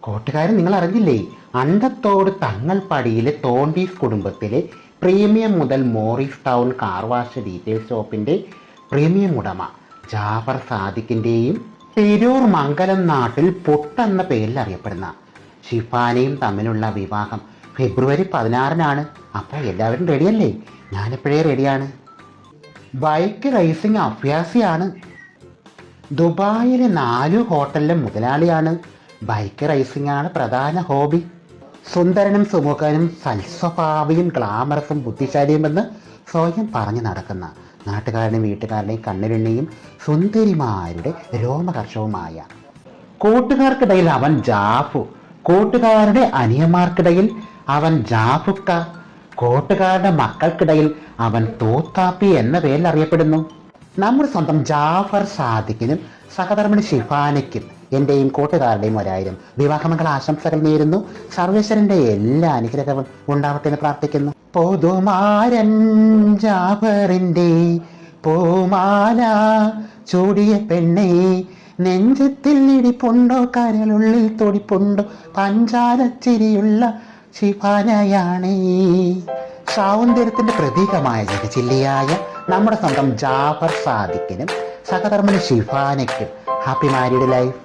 കൂട്ടുകാരൻ, നിങ്ങൾ അറിഞ്ഞില്ലേ? അണ്ടത്തോട് തങ്ങൾപ്പടിയിലെ തോണ്ടീസ് കുടുംബത്തിലെ പ്രീമിയം മുതൽ Morristown car wash detail ഷോപ്പിൻ്റെ പ്രീമിയം ഉടമ ജാഫർ സാദിഖിൻ്റെയും തിരൂർ മംഗലം നാട്ടിൽ പൊട്ടെന്ന പേരിൽ അറിയപ്പെടുന്ന ഷിഫാനയും തമ്മിലുള്ള വിവാഹം ഫെബ്രുവരി 16-നാണ്. അപ്പോൾ എല്ലാവരും റെഡിയല്ലേ? ഞാനെപ്പോഴേ റെഡിയാണ്. ബൈക്ക് റേസിംഗ് അഭ്യാസിയാണ്. ദുബായിലെ 4 ഹോട്ടലിലെ മുതലാളിയാണ്. ബൈക്ക് റേസിംഗ് ആണ് പ്രധാന ഹോബി. സുന്ദരനും സുമുഖനും സൽസ്വഭാവിയും ഗ്ലാമറസും ബുദ്ധിശാലിയുമെന്ന് സ്വയം പറഞ്ഞു നടക്കുന്ന നാട്ടുകാരുടെയും വീട്ടുകാരുടെയും കണ്ണിലെണ്ണിയും സുന്ദരിമാരുടെ രോമകർഷവുമായ കൂട്ടുകാർക്കിടയിൽ അവൻ ജാഫു, കൂട്ടുകാരുടെ അനിയന്മാർക്കിടയിൽ അവൻ ജാഫുക്ക, കൂട്ടുകാരുടെ മക്കൾക്കിടയിൽ അവൻ തൂത്താപ്പി എന്ന പേരിൽ അറിയപ്പെടുന്നു. നമ്മുടെ സ്വന്തം ജാഫർ സാദിഖിനും സഹധർമ്മിണി ഷിഫാനയ്ക്കും എൻ്റെയും കൂട്ടുകാരുടെയും 1000 വിവാഹമംഗള ആശംസകൾ നേരുന്നു. സർവേശ്വരൻ്റെ എല്ലാ അനുഗ്രഹവും ഉണ്ടാവട്ടെ എന്ന് പ്രാർത്ഥിക്കുന്നു. പൊതുമാരൻ ജാഫറിൻ്റെ പൂമാല ചൂടിയ പെണ്ണേ, നെഞ്ചത്തിൽ ഇടിപ്പുണ്ടോ, കരളുള്ളിൽ തൊടിപ്പുണ്ടോ, പഞ്ചാരച്ചിരിയുള്ള ഷിഫാനയാണേ. സൗന്ദര്യത്തിൻ്റെ പ്രതീകമായ ജഗജില്ലിയായ നമ്മുടെ സ്വന്തം ജാഫർ സാദിഖിനും സഹധർമ്മിണി ഷിഫാനയ്ക്കും ഹാപ്പി മാരീഡ് ലൈഫ്.